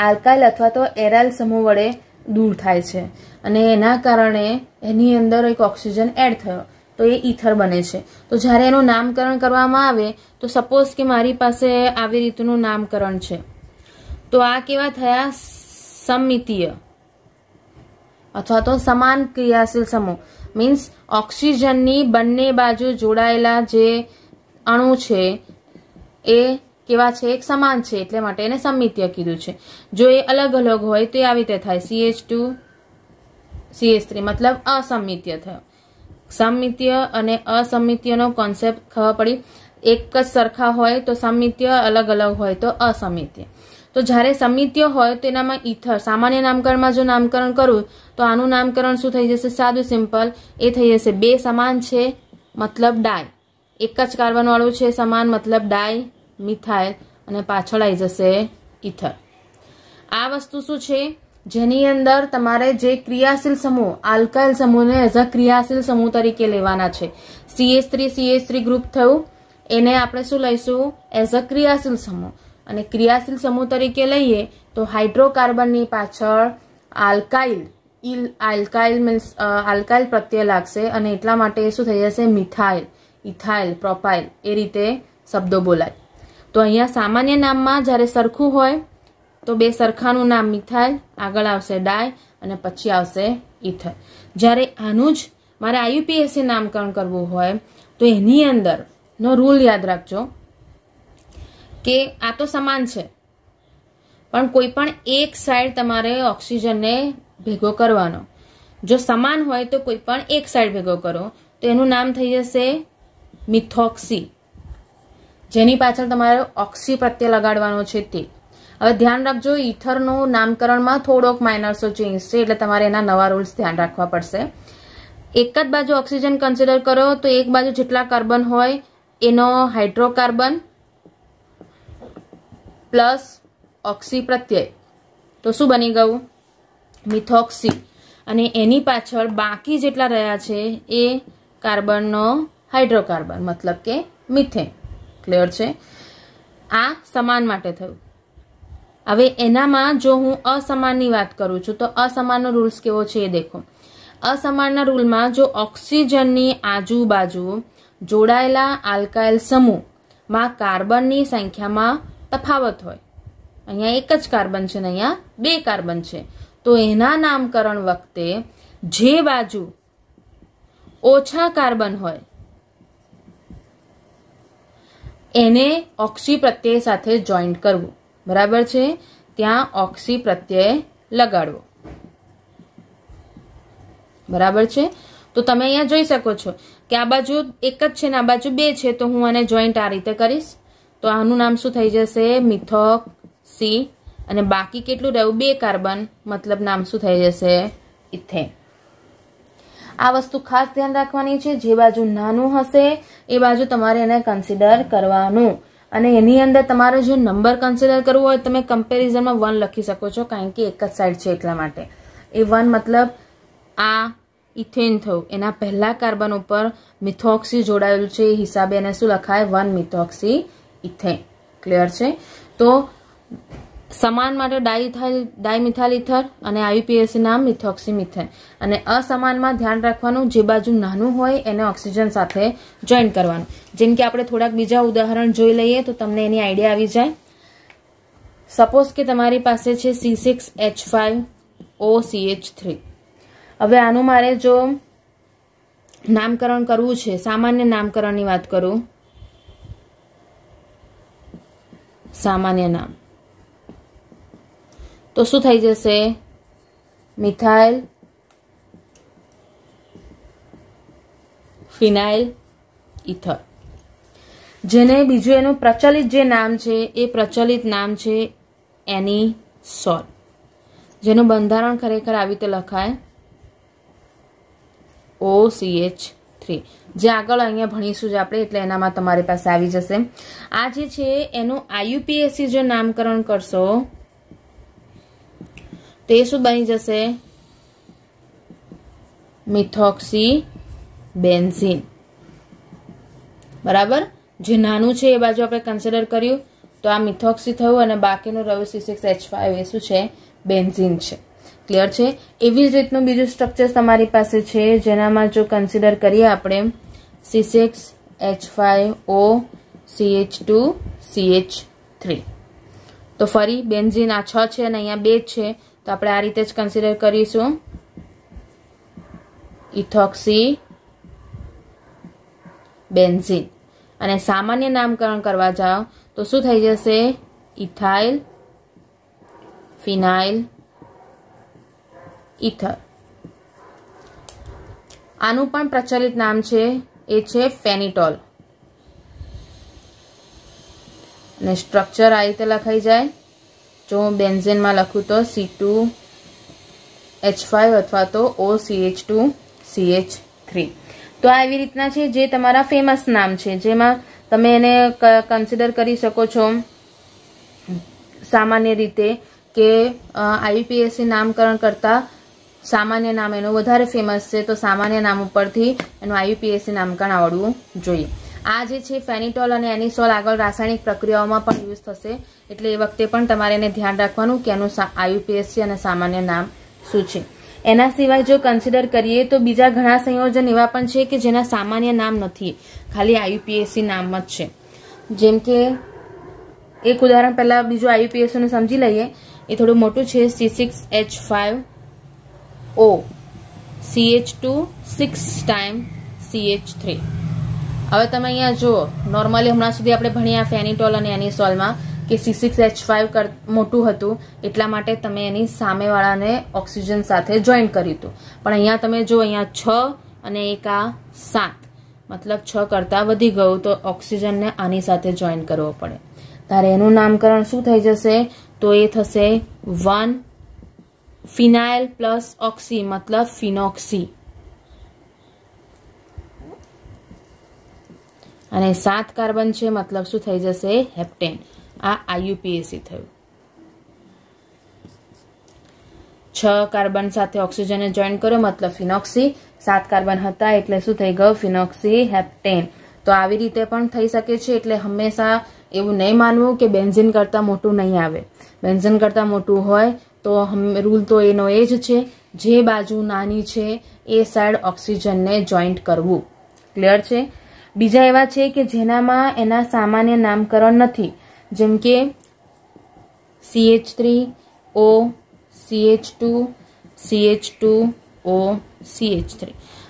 આલ્કાઇલ અથવા તો એરાઇલ સમૂહ વડે દૂર થાય છે અને એના કારણે એની અંદર એક ઓક્સિજન એડ થયો તો એ ઇથર બને છે. તો જ્યારે એનું નામકરણ કરવામાં આવે તો સપોઝ કે મારી પાસે આવી રીતનું નામકરણ છે તો આ કેવા થયા? સમમિતીય અથવા તો સમાન ક્રિયાશીલ સમૂહ. મીન્સ ઓક્સિજનની બંને બાજુ જોડાયેલા જે અણુ છે એ કેવા છે? એક સમાન છે, એટલે માટે એને સમમિતીય કીધું છે. જો એ અલગ અલગ હોય તો એ આવી રીતે થાય CH2 CH3, મતલબ અસમિતીય થયો. સમમિતીય અને અસમિતીયનો કોન્સેપ્ટ ખબર પડી. એક જ સરખા હોય તો સમમિતીય, અલગ અલગ હોય તો અસમિતીય. તો જ્યારે સમિતીય હોય તો એનામાં ઇથર, સામાન્ય નામકરણમાં જો નામકરણ કરું તો આનું નામકરણ શું થઈ જશે? સાદું સિમ્પલ. એ થઈ જશે બે સમાન છે મતલબ ડાય, એક જ કાર્બન વાળું છે સમાન મતલબ ડાય મિથાઇલ, અને પાછળ આવી જશે ઇથર. આ વસ્તુ શું છે? જેની અંદર તમારે જે ક્રિયાશીલ સમૂહ, આલ્કાઇલ સમૂહને એઝ અ ક્રિયાશીલ સમૂહ તરીકે લેવાના છે. CH3 ગ્રુપ થયું, એને આપણે શું લઈશું? એઝ અ ક્રિયાશીલ સમૂહ. અને ક્રિયાશીલ સમૂહ તરીકે લઈએ તો હાઇડ્રોકાર્બનની પાછળ આલ્કાઇલ પ્રત્યય લાગશે અને એટલા માટે શું થઈ જશે? મિથાઇલ, ઇથાઇલ, પ્રોપાઇલ, એ રીતે શબ્દો બોલાય. તો અહીંયા સામાન્ય નામમાં જ્યારે સરખું હોય તો બે સરખાનું નામ મિથાઇલ, આગળ આવશે ડાય અને પછી આવશે ઇથર. જ્યારે આનું જ મારે આઈયુપીએસસી નામકરણ કરવું હોય તો એની અંદરનો રૂલ યાદ રાખજો કે આ તો સમાન છે પણ કોઈ પણ એક સાઈડ તમારે ઓક્સિજનને ભેગો કરવાનો. જો સમાન હોય તો કોઈ પણ એક સાઈડ ભેગો કરો તો એનું નામ થઈ જશે મિથોક્સી, જેની પાછળ તમારે ઓક્સી પ્રત્યય લગાડવાનો છે તે. હવે ધ્યાન રાખજો, ઇથરનું નામકરણમાં થોડોક માઇનરસો ચેન્જ છે એટલે તમારે એના નવા રૂલ્સ ધ્યાન રાખવા પડશે. એક જ બાજુ ઓક્સિજન કન્સિડર કરો તો એક બાજુ જેટલા કાર્બન હોય એનો હાઇડ્રોકાર્બન પ્લસ ઓક્સી પ્રત્યય તો શું બની ગયું? મિથોક્સી. અને એની પાછળ બાકી જેટલા રહ્યા છે એ કાર્બનનો હાઇડ્રોકાર્બન મતલબ કે મિથેન. ક્લિયર છે? આ સમાન માટે થયું. હવે એનામાં જો હું અસમાનની વાત કરું છું તો અસમાનનો રૂલ્સ કેવો છે એ દેખો. અસમાનના રૂલમાં જો ઓક્સિજનની આજુબાજુ જોડાયેલા આલ્કાઇલ સમૂહમાં કાર્બનની સંખ્યામાં તફાવત હોય, અહીંયા એક જ કાર્બન છે ને અહીંયા બે કાર્બન છે, તો એના નામકરણ વખતે જે બાજુ ઓછા કાર્બન હોય એને ઓક્સી પ્રત્યય સાથે જોઈન્ટ કરવું. બરાબર છે? ત્યાં ઓક્સી પ્રત્યય લગાડવો. બરાબર છે? તો તમે અહીંયા જોઈ શકો છો કે આ બાજુ એક જ છે ને આ બાજુ બે છે, તો હું આને જોઈન્ટ આ રીતે કરીશ તો આનું નામ શું થઈ જશે? મિથોક્સી. અને બાકી કેટલું રહ્યું? બે કાર્બન, મતલબ નામ શું થઈ જશે? ઇથેન. આ વસ્તુ ખાસ ધ્યાન રાખવાની છે, જે બાજુ નાનું હશે એ બાજુ તમારે એને કન્સિડર કરવાનું. અને એની અંદર તમારે જો નંબર કન્સિડર કરવું હોય તમે કમ્પેરિઝનમાં 1 લખી શકો છો, કારણ કે એક જ સાઈડ છે એટલા માટે. એ 1 મતલબ આ ઇથેન થયું, એના પહેલા કાર્બન ઉપર મિથોક્સી જોડાયેલું છે, એ હિસાબે એને શું લખાય? 1 મિથોક્સી ઇથેન. ક્લિયર છે? તો સમાન માટે ડાયમિથાઇલ ઇથર અને આઈયુપીએસસી નામ મિથોક્સી મિથેન. અને અસમાનમાં ધ્યાન રાખવાનું, જે બાજુ નાનું હોય એને ઓક્સિજન સાથે જોઈન કરવાનું. જેમ કે આપણે થોડાક બીજા ઉદાહરણ જોઈ લઈએ તો તમને એની આઈડિયા આવી જાય. સપોઝ કે તમારી પાસે છે C6H5OCH3. હવે આનું મારે જો નામકરણ કરવું છે, સામાન્ય નામકરણની વાત કરું, સામાન્ય નામ તો શું થઈ જશે? મિથાઇલ ફિનાઇલ ઇથર. જેને બીજું એનું પ્રચલિત જે નામ છે એ પ્રચલિત નામ છે એનિસોલ, જેનું બંધારણ ખરેખર આવી રીતે લખાય OCH3, જે આગળ અહીંયા ભણીશું જ આપણે, એટલે એનામાં તમારી પાસે આવી જશે. આ જે છે એનું IUPAC જો નામકરણ કરશો તો એ શું બની જશે? Methoxy benzene. બરાબર, જે નાનું છે એ બાજુ આપણે કન્સિડર કર્યું તો આ મિથોક્સી થયું અને બાકીનું રહ્યું C6H5 એ શું છે? બેન્ઝીન છે. ક્લિયર છે? એવી જ રીતનું બીજું સ્ટ્રક્ચર તમારી પાસે છે જેનામાં જો કન્સિડર કરીએ આપણે C6H5O CH2 CH3. તો ફરી બેન્ઝીન આ 6 છે અને અહીંયા 2 છે, તો આપણે આ રીતે જ કન્સિડર કરીશું ઇથોક્સી બેન્ઝીન. અને સામાન્ય નામકરણ કરવા જાઓ તો શું થઈ જશે? ઇથાઇલ ફિનાઇલ ઇથર. આનું પણ પ્રચલિત નામ છે એ છે ફેનિટોલ. અને સ્ટ્રક્ચર આ રીતે લખાઈ જાય. જો હું બેન્ઝીનમાં લખું તો C2H5 અથવા તો OCH2 CH3. તો આ એવી રીતના છે જે તમારા ફેમસ નામ છે, જેમાં તમે એને કન્સિડર કરી શકો છો સામાન્ય રીતે કે IUPAC નામકરણ કરતા સામાન્ય નામ એનું વધારે ફેમસ છે, તો સામાન્ય નામ ઉપરથી એનું IUPAC નામકરણ આવડવું જોઈએ. આ જે છે ફેનિટોલ અને એનિસોલ આગળ રાસાયણિક પ્રક્રિયાઓમાં પણ યુઝ થશે, એટલે એ વખતે પણ તમારે એને ધ્યાન રાખવાનું કે એનું IUPAC અને સામાન્ય નામ શું છે. એના સિવાય જો કન્સિડર કરીએ તો બીજા ઘણા સંયોજન એવા પણ છે કે જેના સામાન્ય નામ નથી, ખાલી IUPAC નામ જ છે. જેમ કે એક ઉદાહરણ પહેલા બીજું IUPAC નું સમજી લઈએ, એ થોડું મોટું છે. C6H5O CH2 6 time CH3. હવે તમે અહીંયા જુઓ, નોર્મલી હમણાં સુધી આપણે ભણ્યા ફેનિટોલ અને એનિસોલમાં કે C6H5 મોટું હતું એટલા માટે તમે એની સામેવાળાને ઓક્સિજન સાથે જોઈન્ટ કર્યું હતું, પણ અહીંયા તમે જો અહીંયા 6 અને એક આ 7, મતલબ 6 કરતા વધી ગયું, તો ઓક્સિજનને આની સાથે જોઈન્ટ કરવો પડે. ત્યારે એનું નામકરણ શું થઈ જશે? તો એ થશે 1 ફિનાઇલ પ્લસ ઓક્સી, મતલબ ફિનોક્સી. અને 7 કાર્બન છે, મતલબ શું થઈ જશે? હેપ્ટેન. આ IUPAC થયું. 6 કાર્બન સાથે ઓક્સિજનને જોઈન્ટ કર્યો, મતલબ ફિનોક્સી. 7 કાર્બન હતા એટલે શું થઈ ગયું? ફિનોક્સી હેપ્ટેન. તો આવી રીતે પણ થઈ શકે છે. એટલે હંમેશા એવું નહીં માનવું કે બેન્ઝીન કરતા મોટું નહીં આવે. બેન્ઝીન કરતા મોટું હોય તો રૂલ તો એનો એ જ છે, જે બાજુ નાની છે એ સાઈડ ઓક્સિજનને જોઈન્ટ કરવું. ક્લિયર છે? બીજા એવા છે કે જેનામાં એના સામાન્ય નામકરણ નથી, જેમ કે CH3O CH2 CH2O CH3,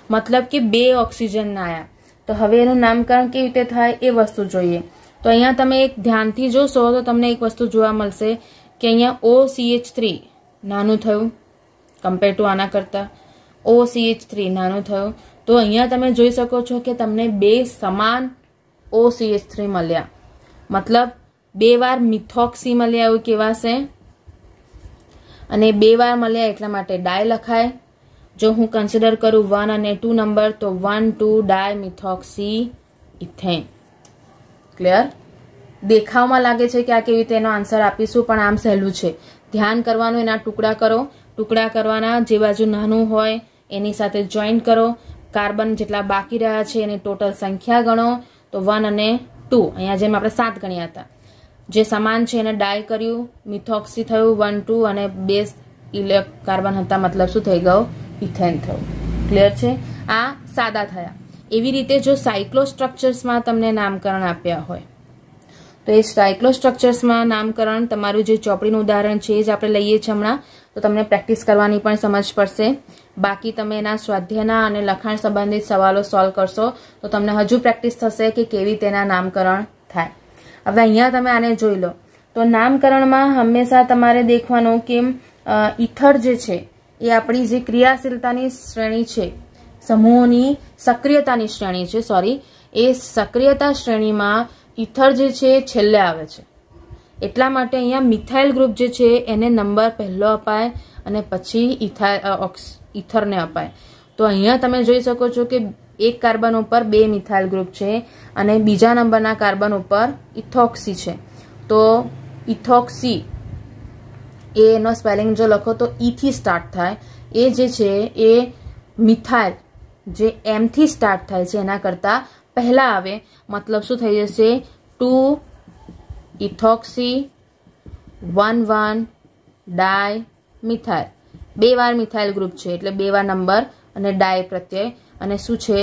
મતલબ કે 2 ઓક્સિજન ના આયા. તો હવે એનું નામકરણ કેવી રીતે થાય એ વસ્તુ જોઈએ. તો અહીંયા તમે એક ધ્યાનથી જોશો તો તમને એક વસ્તુ જોવા મળશે કે અહીંયા OCH3 નાનું થયું કમ્પેર ટુ આના કરતા, OCH3 નાનું થયું. તો અહીંયા તમે જોઈ શકો છો કે તમને 2 સમાન OCH3 મળ્યા, મતલબ 2 વાર મિથોક્સી મળ્યા એવું કહેવાશે, અને 2 વાર મળ્યા એટલા માટે ડાય લખાય. જો હું કન્સિડર કરું 1 અને 2 નંબર તો 1,2 ડાય મિથોક્સી ઇથેન. ક્લિયર? દેખાવમાં લાગે છે કે આ કેવી રીતે એનો આન્સર આપીશું, પણ આમ સહેલું છે. ધ્યાન કરવાનું, એના ટુકડા કરો. ટુકડા કરવાના, જે બાજુ નાનું હોય એની સાથે જોઈન્ટ કરો. કાર્બન જેટલા બાકી રહ્યા છે એની ટોટલ સંખ્યા ગણો, તો 1 અને 2, અહીંયા જેમ આપણે 7 ગણ્યા હતા, જે સમાન છે એને ડાય કર્યું, મિથોક્સી થયું 1 2, અને 2 કાર્બન હતા, મતલબ શું થઈ ગયું? ઇથેન થયું. ક્લિયર છે? આ સાદા થયા. એવી રીતે જો સાયક્લોસ્ટ્રક્ચર્સમાં તમને નામકરણ આપ્યા હોય તો એ સાયક્લોસ્ટ્રક્ચર્સમાં નામકરણ તમારું જે ચોપડીનું ઉદાહરણ છે એ જ આપણે લઈએ છીએ હમણાં, તો તમને પ્રેક્ટિસ કરવાની પણ સમજ પડશે. બાકી તમે એના સ્વાધ્યાયના અને લખાણ સંબંધિત સવાલો સોલ્વ કરશો તો તમને હજુ પ્રેક્ટિસ થશે કે કેવી તેના નામકરણ થાય. હવે અહીંયા તમે આને જોઈ લો. તો નામકરણમાં હંમેશા તમારે દેખવાનું કે ઇથર જે છે એ આપણી જે ક્રિયાશીલતાની શ્રેણી છે, સમૂહોની સક્રિયતાની શ્રેણી છે, એ સક્રિયતા શ્રેણીમાં ઇથર જે છે છેલ્લે આવે છે. એટલા માટે અહીંયા મિથાઇલ ગ્રુપ જે છે એને નંબર પહેલો અપાય અને પછી ઇથરને અપાય. તો અહીંયા તમે જોઈ શકો છો કે એક કાર્બન ઉપર 2 મિથાઇલ ગ્રુપ છે અને બીજા નંબરના કાર્બન ઉપર ઇથોક્સી છે. તો ઇથોક્સી એનો સ્પેલિંગ જો લખો તો ઈ થી સ્ટાર્ટ થાય. એ જે છે એ મિથાઇલ જે એમ થી સ્ટાર્ટ થાય છે એના કરતાં પહેલા આવે. મતલબ શું થઈ જશે? 2 ઇથોક્સી 1 ડાય મિથાઇલ. 2 વાર મિથાઇલ ગ્રુપ છે એટલે 2 વાર નંબર અને ડાય પ્રત્યય અને શું છે?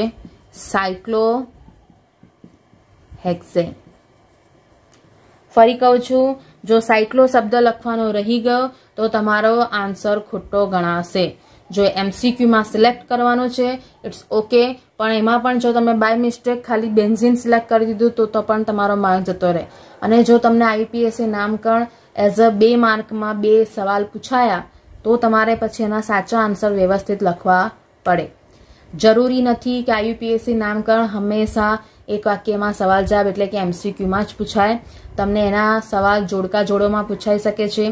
સાયક્લોહેક્સેન. ફરી કહું છું, જો સાયક્લો શબ્દ લખવાનો રહી ગયો તો તમારો આન્સર ખોટો ગણાશે. જો MCQમાં સિલેક્ટ કરવાનો છે ઇટ્સ ઓકે, પણ એમાં પણ જો તમે બાય મિસ્ટેક ખાલી બેન્ઝીન સિલેક્ટ કરી દીધું તો પણ તમારો માર્ક જતો રહે. અને જો તમને IUPAC નામકરણ એઝ અ 2 માર્કમાં 2 સવાલ પૂછાયા તો તમારે પછી એના સાચા આન્સર વ્યવસ્થિત લખવા પડે. જરૂરી નથી કે IUPAC નામકરણ હંમેશા એક વાક્યમાં સવાલ જવાબ એટલે કે MCQમાં જ પૂછાય. તમને એના સવાલ જોડકા જોડોમાં પૂછાઈ શકે છે.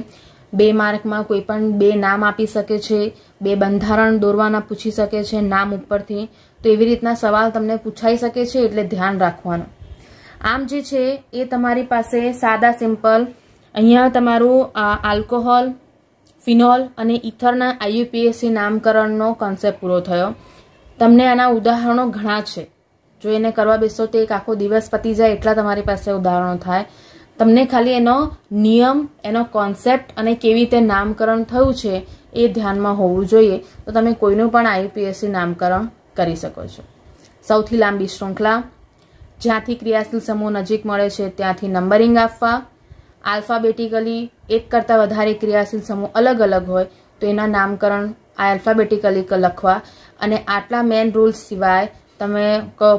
2 માર્કમાં કોઈ પણ 2 નામ આપી શકે છે, 2 બંધારણ દોરવાના પૂછી શકે છે નામ ઉપરથી. તો એવી રીતના સવાલ તમને પૂછાઈ શકે છે એટલે ધ્યાન રાખવાનું. આમ જે છે એ તમારી પાસે સાદા સિમ્પલ અહીંયા તમારું આલ્કોહોલ, ફિનોલ અને ઇથરના IUPAC નામકરણનો કોન્સેપ્ટ પૂરો થયો. તમને આના ઉદાહરણો ઘણા છે. જો એને કરવા બેસો તો એક આખો દિવસ પતી જાય એટલા તમારી પાસે ઉદાહરણો થાય. તમને ખાલી એનો નિયમ, એનો કોન્સેપ્ટ અને કેવી રીતે નામકરણ થયું છે એ ધ્યાનમાં હોવું જોઈએ. તો તમે કોઈનું પણ IUPAC નામકરણ કરી શકો છો. સૌથી લાંબી શૃંખલા, જ્યાંથી ક્રિયાશીલ સમૂહ નજીક મળે છે ત્યાંથી નંબરિંગ આપવા. આલ્ફાબેટિકલી એક કરતાં વધારે ક્રિયાશીલ સમૂહ અલગ અલગ હોય તો એના નામકરણ આલ્ફાબેટિકલી લખવા. અને આટલા મેન રૂલ્સ સિવાય તમે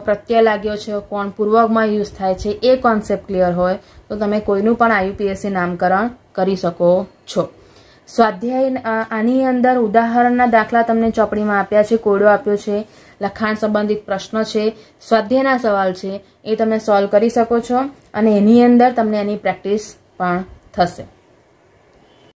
પ્રત્યય લાગ્યો છે, કોણ પૂર્વકમાં યુઝ થાય છે એ કોન્સેપ્ટ ક્લિયર હોય તો તમે કોઈનું પણ IUPAC નામકરણ કરી શકો છો. સ્વાધ્યાય આની અંદર ઉદાહરણના દાખલા તમને ચોપડીમાં આપ્યા છે, કોડો આપ્યો છે, લખાણ સંબંધિત પ્રશ્ન છે, સ્વાધ્યાયના સવાલ છે, એ તમે સોલ્વ કરી શકો છો અને એની અંદર તમને એની પ્રેક્ટિસ પણ થશે.